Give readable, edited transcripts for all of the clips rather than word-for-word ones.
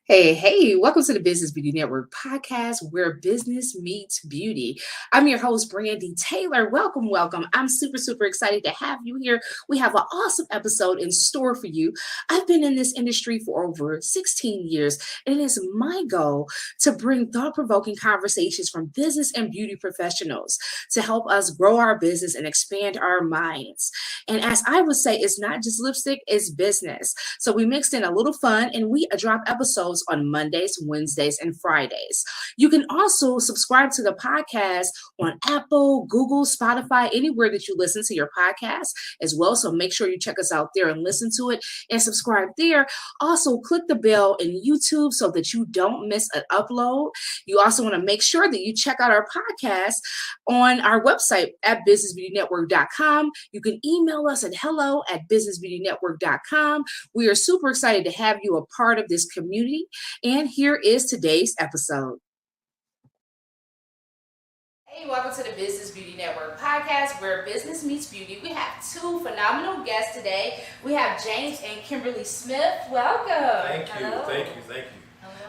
Hey, welcome to the Business Beauty Network podcast where business meets beauty. I'm your host, Brandy Taylor. Welcome. I'm super excited to have you here. We have an awesome episode in store for you. I've been in this industry for over 16 years, and it is my goal to bring thought provoking conversations from business and beauty professionals to help us grow our business and expand our minds. And as I would say, it's not just lipstick, it's business. So we mixed in a little fun and we drop episodes on Mondays, Wednesdays, and Fridays. You can also subscribe to the podcast on Apple, Google, Spotify, anywhere that you listen to your podcast as well. So make sure you check us out there and listen to it and subscribe there. Also, click the bell in YouTube so that you don't miss an upload. You also want to make sure that you check out our podcast on our website at businessbeautynetwork.com. You can email us at hello@businessbeautynetwork.com. We are super excited to have you a part of this community. And here is today's episode. Hey, welcome to the Business Beauty Network podcast where business meets beauty. We have two phenomenal guests today. We have James and Kimberly Smith. Welcome. Thank you. Hello. Thank you.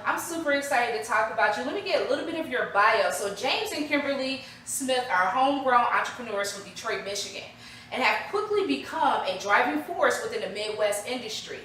I'm super excited to talk about you. Let me get a little bit of your bio. So James and Kimberly Smith are homegrown entrepreneurs from Detroit, Michigan, and have quickly become a driving force within the Midwest industry.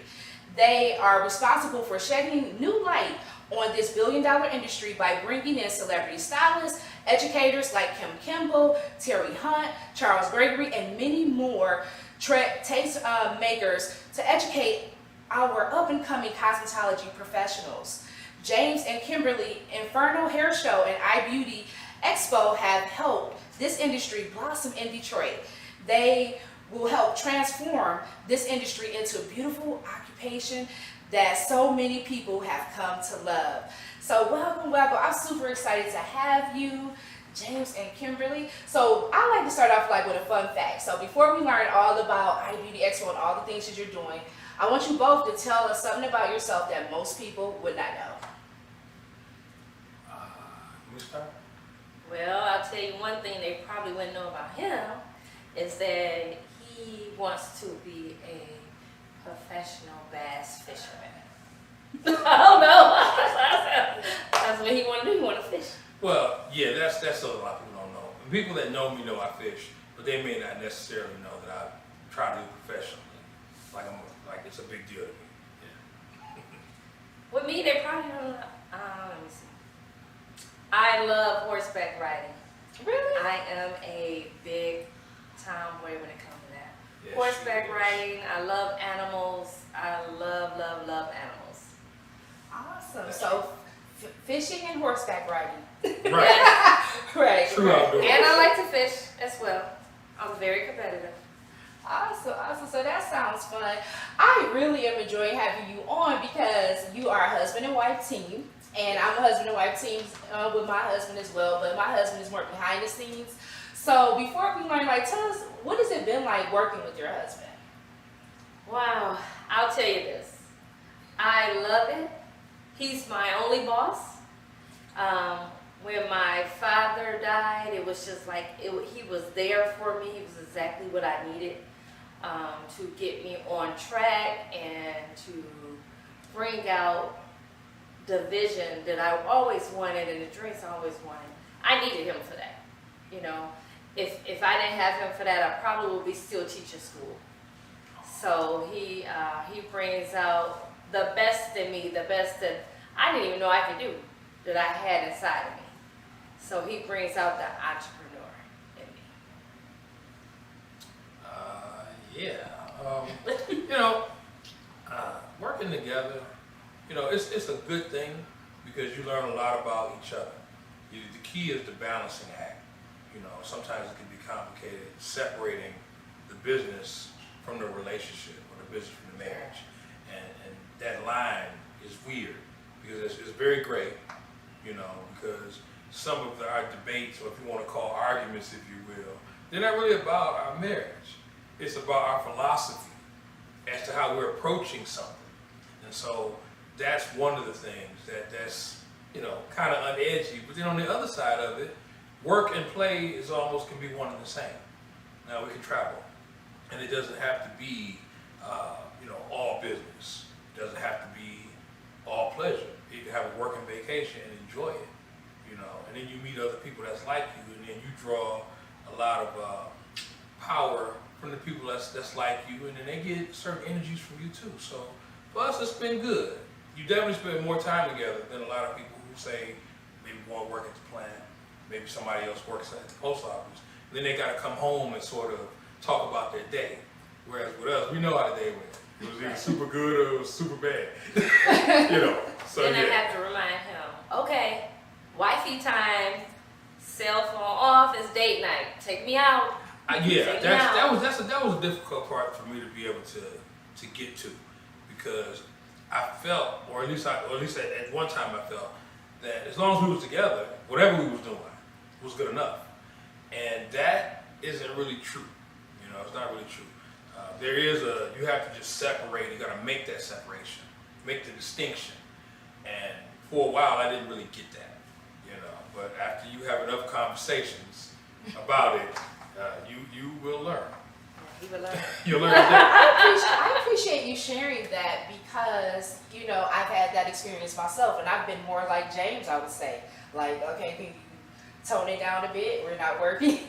They are responsible for shedding new light on this billion-dollar industry by bringing in celebrity stylists, educators like Kim Kimble, Terry Hunt, Charles Gregory, and many more tastemakers to educate our up-and-coming cosmetology professionals. James and Kimberly, Inferno, Hairshow, and iBeauty Expo have helped this industry blossom in Detroit. They will help transform this industry into a beautiful occupation that so many people have come to love. So welcome. I'm super excited to have you, James and Kimberly. So I like to start off with a fun fact. So before we learn all about iBeauty Expo and all the things that you're doing, I want you both to tell us something about yourself that most people would not know. Let me start. Well, I'll tell you one thing they probably wouldn't know about him is that he wants to be a professional bass fisherman. I don't know. That's what he want to do. He want to fish. Well, yeah, that's what a lot of people don't know. The people that know me know I fish, but they may not necessarily know that I try to do it professionally. Like it's a big deal to me. Yeah. With me, they probably don't know. Let me see. I love horseback riding. Really? I am a big tomboy when it comes to that. Yes, Horseback riding. I love animals. I love animals. Awesome. So fishing and horseback riding. Right. Right. True outdoors. And I like to fish as well. I'm very competitive. Awesome. So that sounds fun. I really am enjoying having you on because you are a husband and wife team. And I'm a husband and wife team with my husband as well. But my husband is more behind the scenes. So before we learn, tell us, what has it been like working with your husband? Wow. I'll tell you this. I love it. He's my only boss. When my father died, it was just he was there for me. He was exactly what I needed to get me on track and to bring out the vision that I always wanted and the dreams I always wanted. I needed him for that. You know, if I didn't have him for that, I probably would be still teaching school. So he brings out the best in me, the best that I didn't even know I could do, that I had inside of me. So he brings out the entrepreneur in me. Working together, it's a good thing because you learn a lot about each other. The key is the balancing act. Sometimes it can be complicated separating the business from the relationship or the business from the marriage. And that line is weird because it's very gray, because some of our debates, or if you want to call arguments, if you will, they're not really about our marriage. It's about our philosophy as to how we're approaching something. And so that's one of the things that's kind of unedgy. But then on the other side of it, work and play can be one and the same. Now we can travel, and it doesn't have to be all business. It doesn't have to be all pleasure. to have a working vacation and enjoy it, you know. And then you meet other people that's like you, and then you draw a lot of power from the people that's like you, and then they get certain energies from you too. So for us, it's been good. You definitely spend more time together than a lot of people who say maybe one work at the plant, maybe somebody else works at the post office. And then they got to come home and sort of talk about their day. Whereas with us, we know how the day went. It was either super good or it was super bad. You know. So then I have to remind him, okay, wifey time, cell phone off, it's date night. Take me out. That was a difficult part for me to be able to get to, because I felt, or at least at one time I felt, that as long as we was together, whatever we was doing was good enough. And that isn't really true. You know, it's not really true. You have to just separate. You got to make that separation, make the distinction. And for a while, I didn't really get that, you know. But after you have enough conversations about it, you will learn. He will learn. You'll learn that. I appreciate you sharing that, because, you know, I've had that experience myself, and I've been more like James, I would say. Like, okay, can you tone it down a bit? We're not working.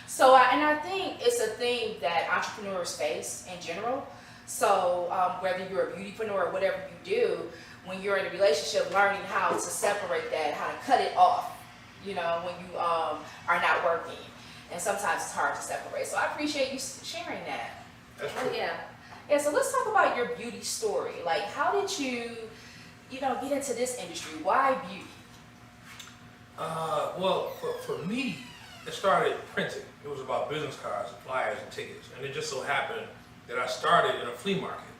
So, I think it's a thing that entrepreneurs face in general. So, whether you're a beautypreneur or whatever you do, when you're in a relationship, learning how to separate that, how to cut it off, you know, when you are not working. And sometimes it's hard to separate. So I appreciate you sharing that. That's true. Yeah, so let's talk about your beauty story. Like, how did you get into this industry? Why beauty? Well, for me, it started printing. It was about business cards and flyers and tickets. And it just so happened that I started in a flea market,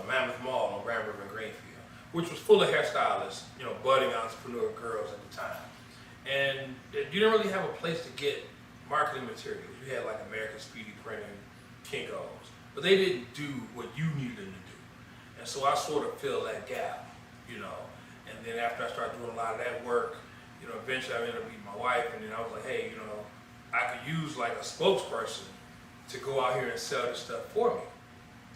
Mammoth Mall on Grand River in Greenfield, which was full of hairstylists, you know, budding entrepreneur girls at the time. And you didn't really have a place to get marketing materials. You had like American Speedy Printing, Kinko's, but they didn't do what you needed them to do. And so I sort of filled that gap, you know. And then after I started doing a lot of that work, you know, eventually I ended up meeting my wife, and then I was like, hey, you know, I could use like a spokesperson to go out here and sell this stuff for me,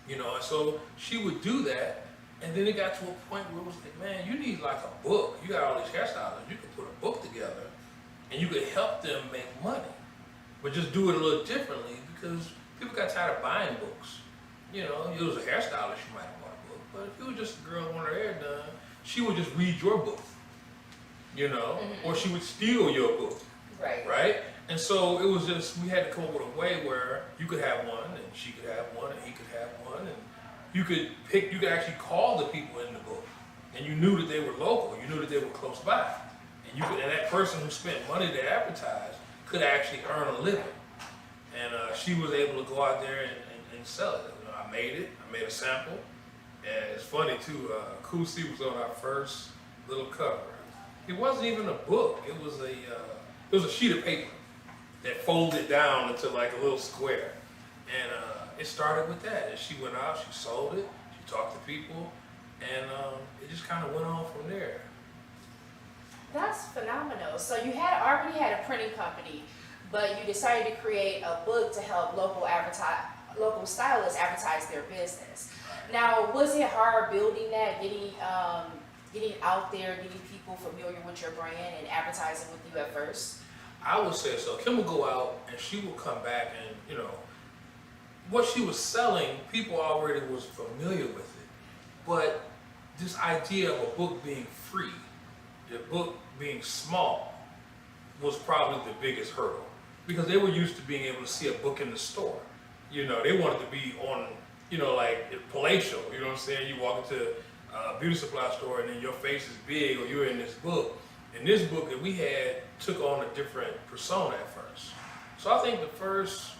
you know. And so she would do that, and then it got to a point where it was like, man, you need like a book. You got all these hairstylists, you could put a book together, and you could help them make money. But just do it a little differently, because people got tired of buying books. You know, if it was a hairstylist, you might have bought a book. But if it was just a girl who wanted her hair done, she would just read your book, you know, or she would steal your book. Right? And so it was just, we had to come up with a way where you could have one, and she could have one, and he could have one, and you could actually call the people in the book, and you knew that they were local, you knew that they were close by. And that person who spent money to advertise could actually earn a living. And she was able to go out there and sell it. You know, I made a sample. And it's funny too, Cool C was on our first little cover. It wasn't even a book, it was a sheet of paper that folded down into like a little square. And it started with that. And she went out, she sold it, she talked to people, and it just kind of went on from there. That's phenomenal. So you already had a printing company, but you decided to create a book to help local stylists advertise their business. Now, was it hard building that, getting out there, getting people familiar with your brand and advertising with you at first? I would say so. Kim will go out and she will come back, and you know, what she was selling, people already was familiar with it. But this idea of a book being free, the book being small, was probably the biggest hurdle, because they were used to being able to see a book in the store. You know, they wanted to be on, you know, like palatial, you know what I'm saying? You walk into a beauty supply store and then your face is big, or you're in this book. And this book that we had took on a different persona at first. So I think the first,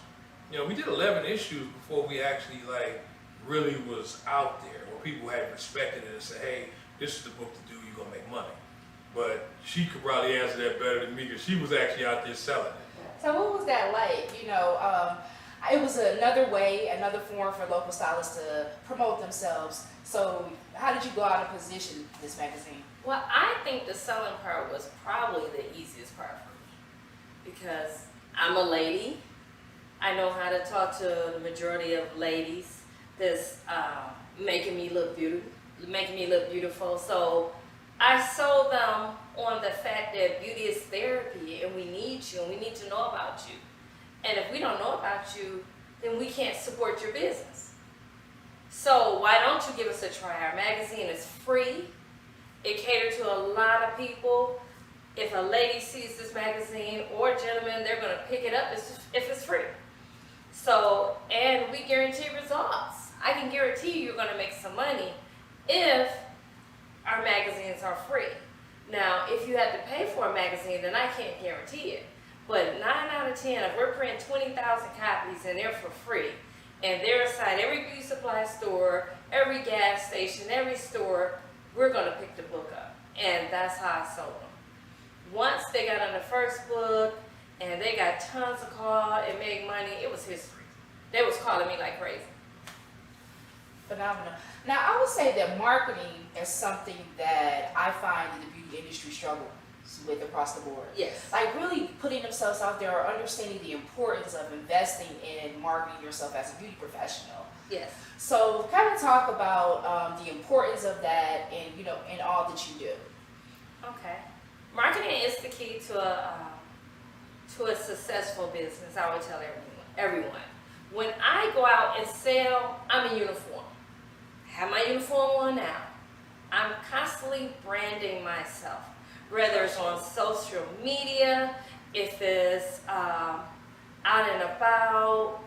you know, we did 11 issues before we actually like really was out there, where people had respected it and said, hey, this is the book to do, you're gonna make money. But she could probably answer that better than me, because she was actually out there selling it. So what was that like? You know, it was another way, another form for local stylists to promote themselves. So how did you go out and position this magazine? Well, I think the selling part was probably the easiest part for me, because I'm a lady. I know how to talk to the majority of ladies that's making me look beautiful. So I sold them on the fact that beauty is therapy and we need you and we need to know about you. And if we don't know about you, then we can't support your business. So why don't you give us a try? Our magazine is free. It caters to a lot of people. If a lady sees this magazine or a gentleman, they're going to pick it up if it's free. So, and we guarantee results. I can guarantee you're going to make some money if our magazines are free. Now, if you have to pay for a magazine, then I can't guarantee it. But 9 out of 10, if we're printing 20,000 copies and they're for free, and they're inside every beauty supply store, every gas station, every store, we're going to pick the book up. And that's how I sold them. Once they got on the first book and they got tons of calls and made money, it was history. They was calling me like crazy. Phenomenal. Now, I would say that marketing is something that I find that the beauty industry struggles with across the board. Yes. Like really putting themselves out there or understanding the importance of investing in marketing yourself as a beauty professional. Yes. So kind of talk about the importance of that and, you know, in all that you do. Okay. Marketing is the key to a successful business. I would tell everyone. When I go out and sell, I'm in uniform. I have my uniform on now. I'm constantly branding myself, whether it's on social media, if it's out and about.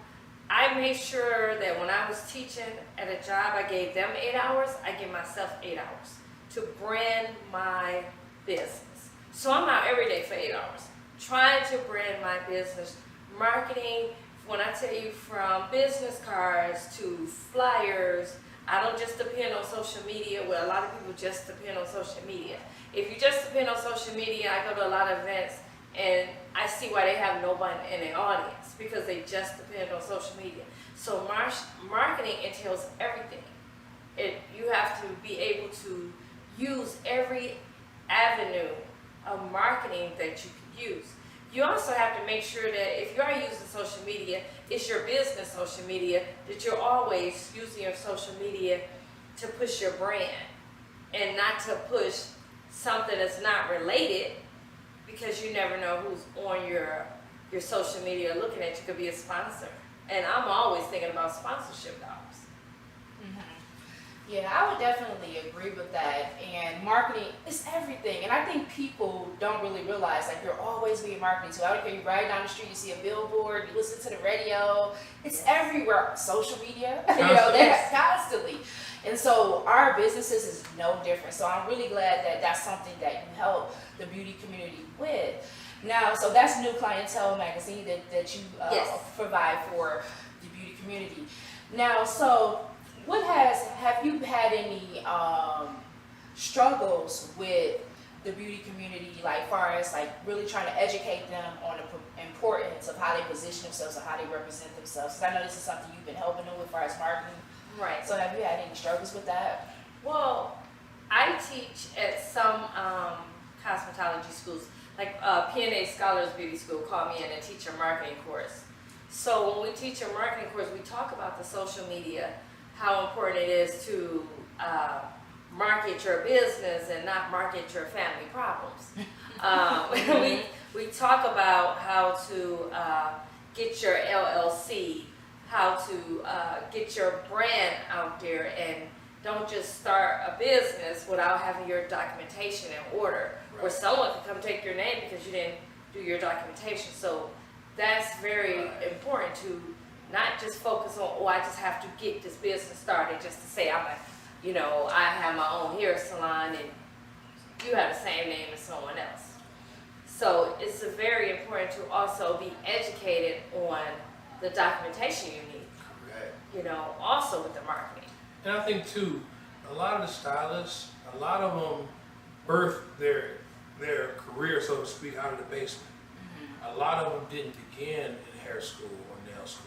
I made sure that when I was teaching at a job, I gave them 8 hours, I give myself 8 hours to brand my business. So I'm out every day for 8 hours, trying to brand my business, marketing. When I tell you from business cards to flyers, I don't just depend on social media. Well, a lot of people just depend on social media. If you just depend on social media, I go to a lot of events and I see why they have nobody in the audience because they just depend on social media. So marketing entails everything. You have to be able to use every avenue of marketing that you can use. You also have to make sure that if you are using social media, it's your business social media, that you're always using your social media to push your brand and not to push something that's not related, because you never know who's on your social media looking at you. Could be a sponsor. And I'm always thinking about sponsorship dollars. Yeah, I would definitely agree with that. And marketing is everything. And I think people don't really realize like you're always being marketed to. I don't care, you ride down the street, you see a billboard, you listen to the radio. It's everywhere. Social media, you know, that's constantly. And so our businesses is no different. So I'm really glad that that's something that you help the beauty community with. Now, so that's New Clientele magazine that you provide for the beauty community. Now, so have you had any struggles with the beauty community, like far as like really trying to educate them on the importance of how they position themselves and how they represent themselves? Because I know this is something you've been helping them with as far as marketing. Right. So have you had any struggles with that? Well, I teach at some cosmetology schools, like PNA Scholars Beauty School called me in and teach a marketing course. So when we teach a marketing course, we talk about the social media, how important it is to market your business and not market your family problems. We talk about how to get your LLC, how to get your brand out there, and don't just start a business without having your documentation in order, where someone can come take your name because you didn't do your documentation. So that's very important to not just focus on, I just have to get this business started just to say I have my own hair salon and you have the same name as someone else. So it's very important to also be educated on the documentation you need. Correct. Also with the marketing. And I think too, a lot of the stylists, a lot of them birthed their career, so to speak, out of the basement. A lot of them didn't begin in hair school or nail school.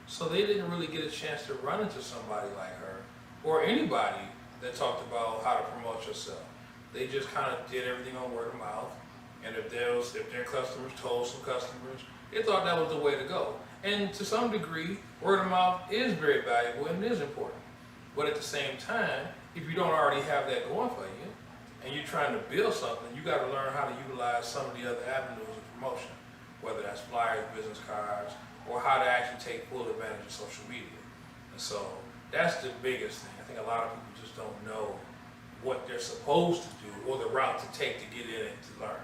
So they didn't really get a chance to run into somebody like her or anybody that talked about how to promote yourself. They just kind of did everything on word of mouth. And if their customers told some customers, they thought that was the way to go. And to some degree, word of mouth is very valuable and it is important. But at the same time, if you don't already have that going for you, and you're trying to build something, you got to learn how to utilize some of the other avenues of promotion, whether that's flyers, business cards, or how to actually take full advantage of social media. And so that's the biggest thing. I think a lot of people just don't know what they're supposed to do or the route to take to get in it to learn.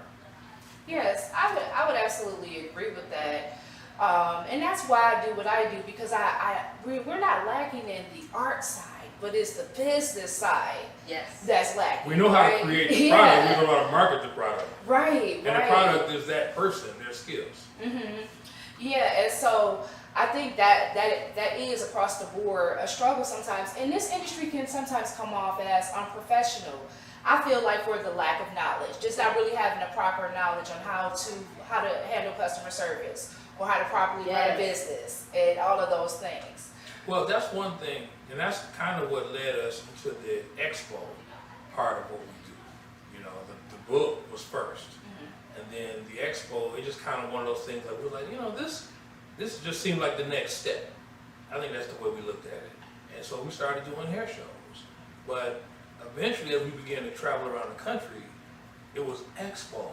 Yes, I would absolutely agree with that. And that's why I do what I do, because we're not lacking in the art side, but it's the business side that's lacking. We know how to create the product, we know how to market the product. Right, and the product is that person, their skills. Yeah, and so I think that is across the board a struggle sometimes. And this industry can sometimes come off as unprofessional. I feel like for the lack of knowledge, just not really having the proper knowledge on how to handle customer service or how to properly run a business and all of those things. Well, that's one thing, and that's kind of what led us into the expo part of what we do. You know, the book was first, and then the expo, it just kind of one of those things that we're like, you know, this just seemed like the next step. I think that's the way we looked at it. And so we started doing hair shows. But eventually, as we began to travel around the country, it was expos.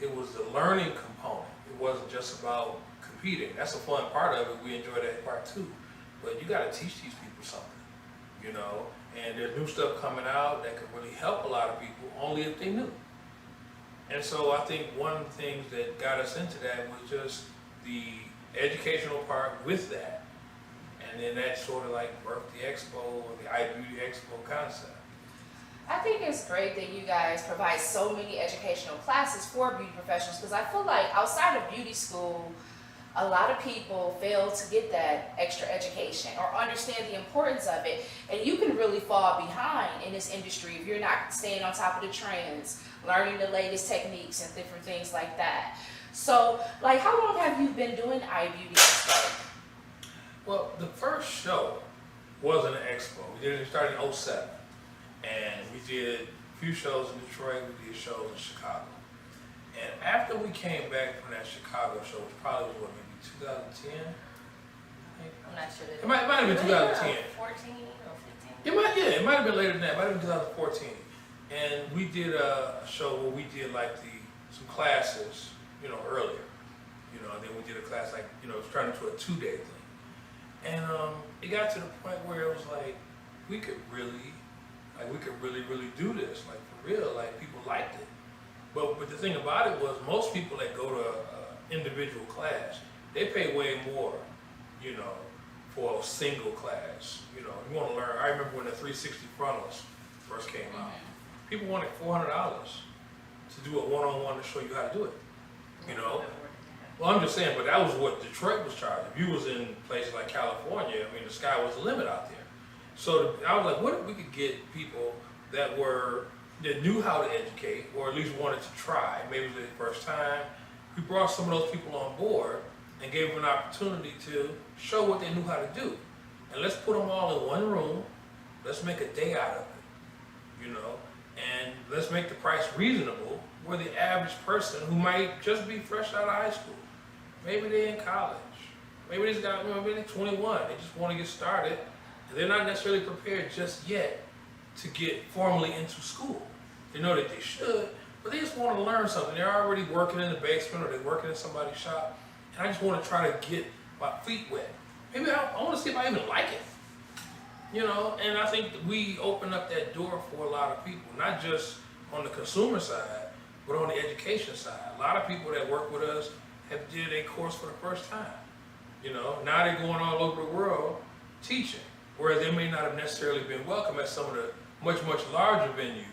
It was the learning component. It wasn't just about competing. That's a fun part of it. We enjoy that part too. But you got to teach these people something, you know. And there's new stuff coming out that could really help a lot of people only if they knew. And so I think one of the things that got us into that was just the educational part with that. And then that sort of like birthed the expo or the iBeauty Expo concept. I think it's great that you guys provide so many educational classes for beauty professionals, because I feel like outside of beauty school, a lot of people fail to get that extra education or understand the importance of it. And you can really fall behind in this industry if you're not staying on top of the trends, learning the latest techniques and different things like that. So, like, how long have you been doing iBeauty Expo? Well, the first show wasn't an expo. We started in 2007. And we did a few shows in Detroit, we did shows in Chicago. And after we came back from that Chicago show, which probably was maybe 2010? I'm not sure. It might have been 2010. 14 or 15? It might have been later than that. It might have been 2014. And we did a show where we did like some classes, you know, earlier. You know, and then we did a class like, you know, it was turned into a 2-day thing. And it got to the point where it was like, we could really do this, like for real, like people liked it. But the thing about it was most people that go to an individual class, they pay way more, you know, for a single class. You know, you want to learn. I remember when the 360 frontals first came out, people wanted $400 to do a one-on-one to show you how to do it, you know. Well, I'm just saying, but that was what Detroit was charging. If you was in places like California, I mean, the sky was the limit out there. So I was like, what if we could get people that knew how to educate, or at least wanted to try, maybe it was their first time. We brought some of those people on board and gave them an opportunity to show what they knew how to do. And let's put them all in one room, let's make a day out of it, you know, and let's make the price reasonable where the average person who might just be fresh out of high school, maybe they're in college, maybe they're 21, they just want to get started, and they're not necessarily prepared just yet to get formally into school. They know that they should, but they just want to learn something. They're already working in the basement or they're working in somebody's shop, and I just want to try to get my feet wet. Maybe I want to see if I even like it. You know, and I think that we open up that door for a lot of people, not just on the consumer side, but on the education side. A lot of people that work with us have did a course for the first time. You know, now they're going all over the world teaching, whereas they may not have necessarily been welcome at some of the much larger venues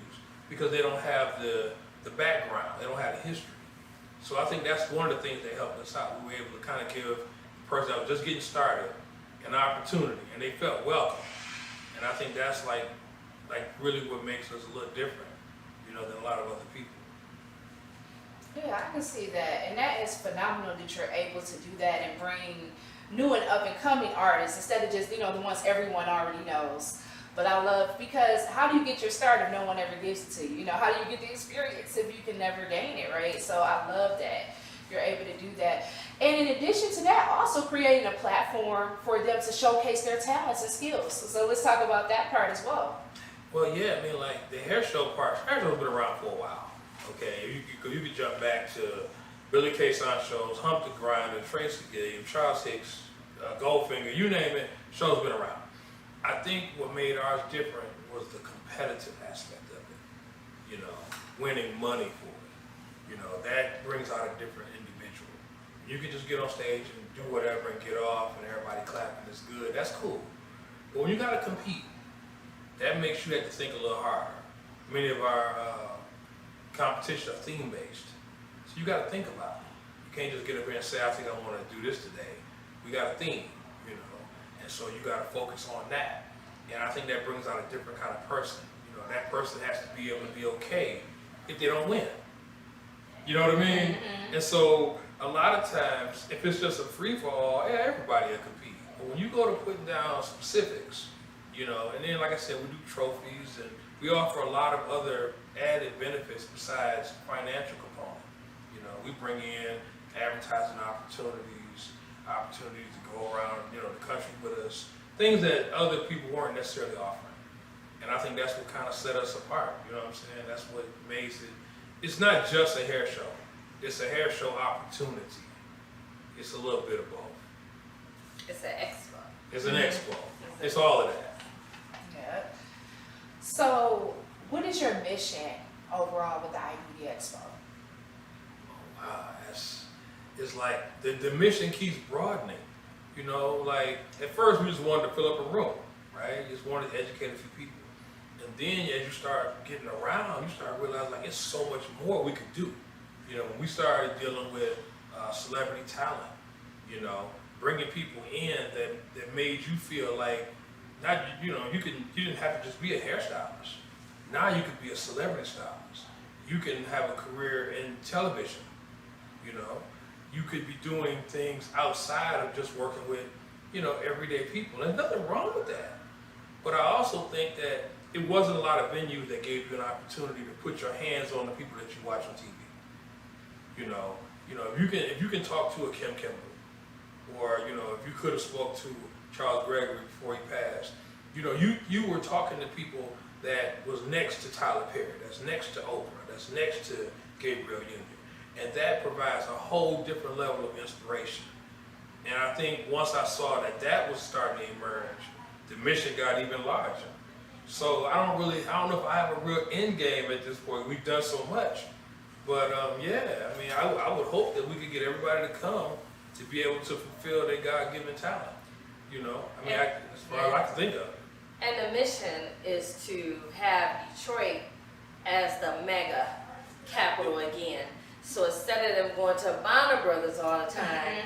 because they don't have the background, they don't have the history. So I think that's one of the things that helped us out. We were able to kind of give the person that was just getting started an opportunity, and they felt welcome. And I think that's like really what makes us a little different, you know, than a lot of other people. Yeah, I can see that, and that is phenomenal that you're able to do that and bring new and up and coming artists instead of just, you know, the ones everyone already knows. But I love, because how do you get your start if no one ever gives it to you? You know, how do you get the experience if you can never gain it, right? So I love that you're able to do that. And in addition to that, also creating a platform for them to showcase their talents and skills. So let's talk about that part as well. Well, yeah, I mean, like the Hairshow Hairshow's been around for a while. Okay, you could jump back to Billy K. Sancho's, Hump the Grinder, Tracy Gilliam, Charles Hicks, Goldfinger, you name it, show's been around. I think what made ours different was the competitive aspect of it. You know, winning money for it. You know, that brings out a different individual. You can just get on stage and do whatever and get off and everybody clapping is good. That's cool. But when you got to compete, that makes you have to think a little harder. Many of our competitions are theme-based. So you got to think about it. You can't just get up here and say, I think I want to do this today. We got a theme, you know, and so you got to focus on that. And I think that brings out a different kind of person. You know, that person has to be able to be okay if they don't win. You know what I mean? Mm-hmm. And so a lot of times, if it's just a free-for-all, yeah, everybody will compete. But when you go to putting down specifics, you know, and then like I said, we do trophies and we offer a lot of other added benefits besides financial component. You know, we bring in advertising opportunities to go around, you know, the country with us, things that other people weren't necessarily offering. And I think that's what kind of set us apart, you know what I'm saying? That's what makes it, it's not just a hair show, it's a hair show opportunity. It's a little bit of both. It's an expo. It's an expo. It's all of that. Yeah. So, what is your mission overall with the iBeauty Expo? Wow, it's like the mission keeps broadening. You know, like at first we just wanted to fill up a room, right? Just wanted to educate a few people. And then as you start getting around, you start realizing like it's so much more we could do. You know, when we started dealing with celebrity talent, you know, bringing people in that made you feel like, not, you know, you didn't have to just be a hairstylist. Now you could be a celebrity stylist. You can have a career in television, you know. You could be doing things outside of just working with, you know, everyday people. There's nothing wrong with that. But I also think that it wasn't a lot of venues that gave you an opportunity to put your hands on the people that you watch on TV. You know, if you can talk to a Kim Kimble, or you know, if you could have spoke to Charles Gregory before he passed, you know, you were talking to people that was next to Tyler Perry, that's next to Oprah, that's next to Gabriel Union. And that provides a whole different level of inspiration. And I think once I saw that was starting to emerge, the mission got even larger. So I don't know if I have a real end game at this point. We've done so much. But yeah, I mean, I would hope that we could get everybody to come to be able to fulfill their God-given talent. You know, I mean, that's what I like to think of. And the mission is to have Detroit as the mega capital again. So instead of them going to Bonner Brothers all the time,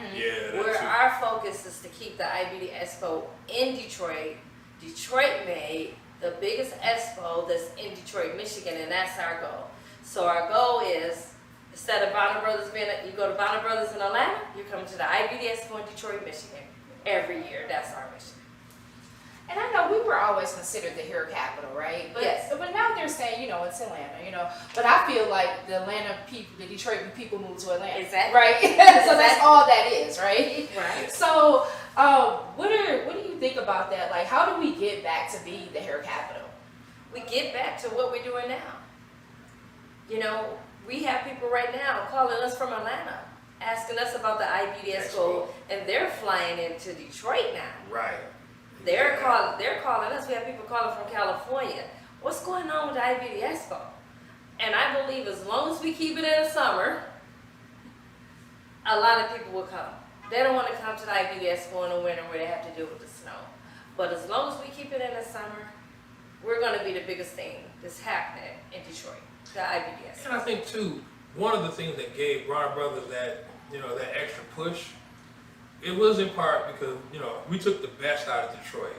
our focus is to keep the iBeauty Expo in Detroit. Detroit made the biggest expo that's in Detroit, Michigan, and that's our goal. So our goal is, instead of Bonner Brothers you go to Bonner Brothers in Atlanta, you come to the iBeauty Expo in Detroit, Michigan. Every year, that's our mission. And I know we were always considered the hair capital, right? But, yes. But now they're saying, you know, it's Atlanta, you know. But I feel like the Atlanta people, the Detroit people move to Atlanta. Exactly. Right? So that's all that is, right? Right. So what do you think about that? Like, how do we get back to be the hair capital? We get back to what we're doing now. You know, we have people right now calling us from Atlanta, asking us about the iBeauty Expo, and they're flying into Detroit now. Right. They're calling us. We have people calling from California. What's going on with the iBeauty Expo? And I believe as long as we keep it in the summer, a lot of people will come. They don't want to come to the iBeauty Expo in the winter where they have to deal with the snow. But as long as we keep it in the summer, we're going to be the biggest thing that's happening in Detroit, the iBeauty Expo. And I think too, one of the things that gave Bonner Brothers that extra push, it was in part because, you know, we took the best out of Detroit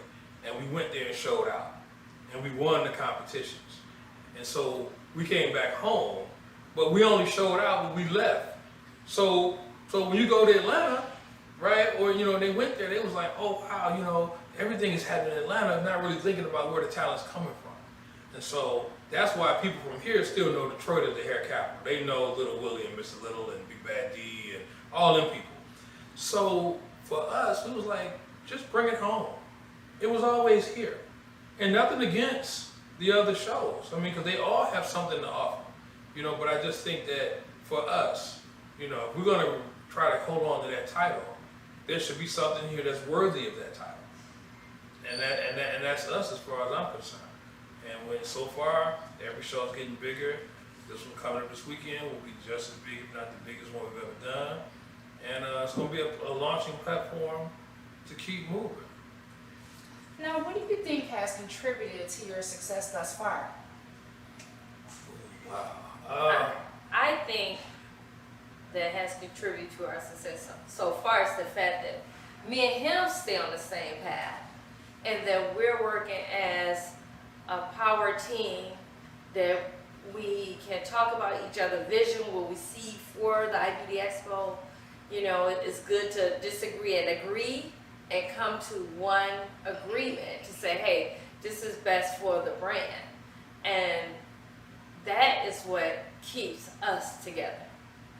and we went there and showed out and we won the competitions. And so we came back home, but we only showed out when we left. So when you go to Atlanta, right, or, you know, they went there, they was like, oh, wow, you know, everything is happening in Atlanta, not really thinking about where the talent's coming from. And so that's why people from here still know Detroit as the hair capital. They know Little Willie and Mr. Little and Big Bad D and all them people. So for us, it was like, just bring it home. It was always here. And nothing against the other shows. I mean, because they all have something to offer, you know. But I just think that for us, you know, if we're going to try to hold on to that title, there should be something here that's worthy of that title, and that's us as far as I'm concerned. And when so far every show is getting bigger, this one coming up this weekend will be just as big, if not the biggest one we've ever done, and it's going to be a launching platform to keep moving. Now, what do you think has contributed to your success thus far? Wow. I think that has contributed to our success so far is the fact that me and him stay on the same path, and that we're working as a power team, that we can talk about each other's vision, what we see for the iBeauty Expo. You know, it's good to disagree and agree and come to one agreement to say, hey, this is best for the brand. And that is what keeps us together.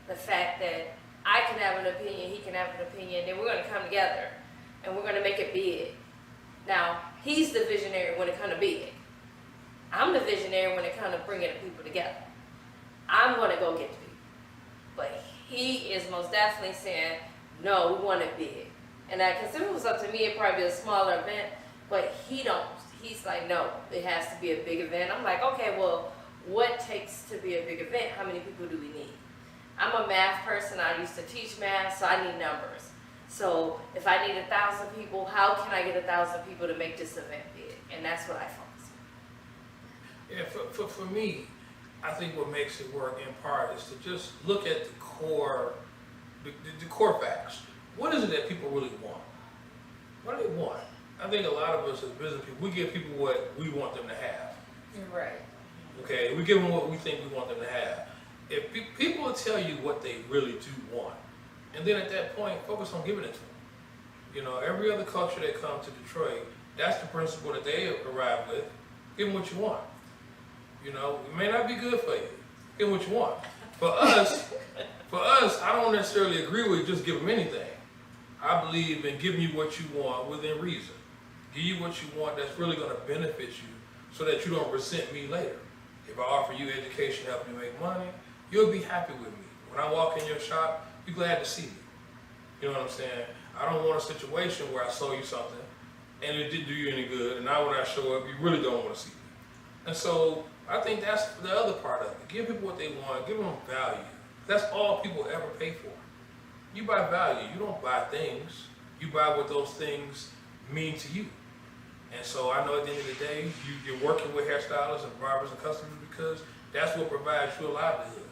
The fact that I can have an opinion, he can have an opinion, then we're going to come together and we're going to make it big. Now, he's the visionary when it comes to big. I'm the visionary when it comes to bringing the people together. I'm going to go get the people. But he is most definitely saying, no, we want it big. And because if it was up to me, it'd probably be a smaller event, but he's like, no, it has to be a big event. I'm like, okay, well, what takes to be a big event? How many people do we need? I'm a math person. I used to teach math, so I need numbers. So if I need 1,000 people, how can I get 1,000 people to make this event big? And that's what I focus on. Yeah, for me, I think what makes it work in part is to just look at the core facts. What is it that people really want? What do they want? I think a lot of us as business people, we give people what we want them to have. You're right. Okay, we give them what we think we want them to have. If people will tell you what they really do want, and then at that point, focus on giving it to them. You know, every other culture that comes to Detroit, that's the principle that they arrive with. Give them what you want. You know, it may not be good for you. Give them what you want. For us, I don't necessarily agree with just give them anything. I believe in giving you what you want within reason. Give you what you want that's really going to benefit you so that you don't resent me later. If I offer you education, help you make money, you'll be happy with me. When I walk in your shop, you're glad to see me. You know what I'm saying? I don't want a situation where I sold you something and it didn't do you any good, and now when I show up, you really don't want to see me. And so I think that's the other part of it. Give people what they want, give them value. That's all people ever pay for. You buy value, you don't buy things. You buy what those things mean to you. And so I know at the end of the day, you're working with hairstylists and barbers and customers because that's what provides you a livelihood,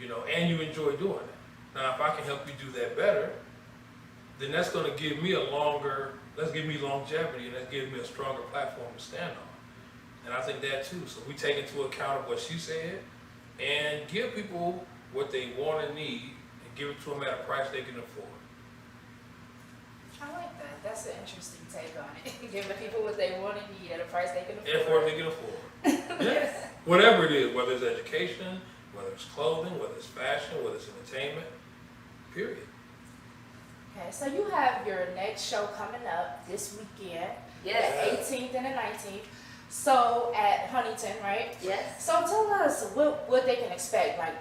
you know, and you enjoy doing it. Now, if I can help you do that better, then that's going to give me longevity, and that's give me a stronger platform to stand on. And I think that too. So we take into account of what she said and give people what they want and need and give it to them at a price they can afford. I like that. That's an interesting take on it. Giving people what they want and need at a price they can afford. At what they can afford. Yes. Whatever it is, whether it's education, whether it's clothing, whether it's fashion, whether it's entertainment, period. Okay, so you have your next show coming up this weekend. Yes. The 18th and the 19th. So at Huntington, right? Yes. So tell us what they can expect. Like,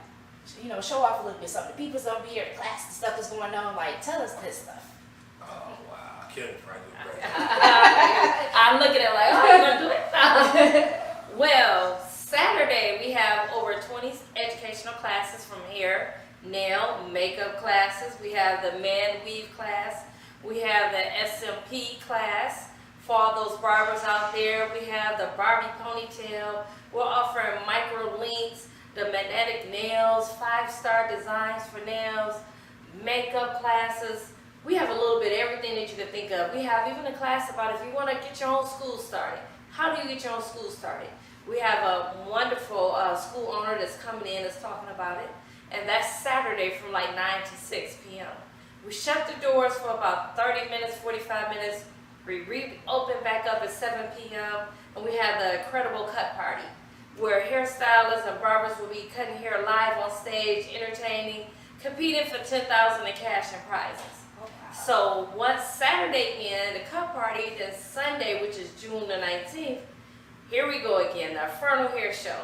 you know, show off a little bit something. The people's gonna be here, class and stuff is going on. Like, tell us this stuff. Oh, wow. Kimberly, right. I'm looking at it like, oh, you're gonna do it? Well, Saturday we have over 20 educational classes from hair, nail, makeup classes. We have the man weave class. We have the SMP class for all those barbers out there. We have the Barbie ponytail. We're offering micro links, the magnetic nails, 5-star designs for nails, makeup classes. We have a little bit of everything that you can think of. We have even a class about if you want to get your own school started. How do you get your own school started? We have a wonderful school owner that's coming in that's talking about it. And that's Saturday from like 9 to 6 p.m. We shut the doors for about 30 minutes, 45 minutes. We reopen back up at 7 p.m. And we have the incredible cut party where hairstylists and barbers will be cutting hair live on stage, entertaining, competing for $10,000 in cash and prizes. So once Saturday ends, the cut party, then Sunday, which is June the 19th, Here we go again, the Inferno Hair Show.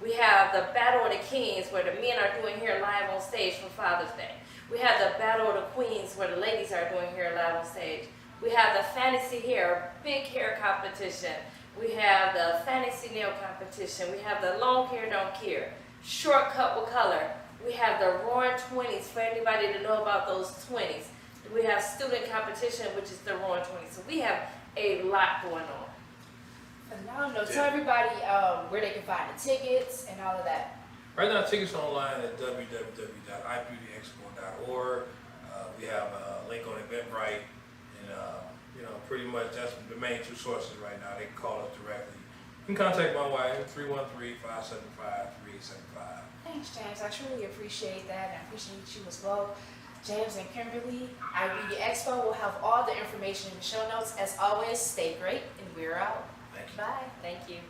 We have the Battle of the Kings, where the men are doing hair live on stage for Father's Day. We have the Battle of the Queens, where the ladies are doing hair live on stage. We have the Fantasy Hair, big hair competition. We have the Fantasy Nail competition. We have the Long Hair Don't Care, Short Cut with Color. We have the Roaring 20s, for anybody to know about those 20s. We have student competition, which is the Roaring 20s. So we have a lot going on. Phenomenal. Tell everybody where they can find the tickets and all of that. Right now, tickets are online at www.ibeautyexpo.org. We have a link on Eventbrite, and pretty much that's the main two sources right now. They can call us directly. You can contact my wife, 313-575-3875. Thanks, James. I truly appreciate that, and I appreciate you as well. James and Kimberly, iBeauty Expo will have all the information in the show notes. As always, stay great, and we're out. Thank you. Bye. Thank you.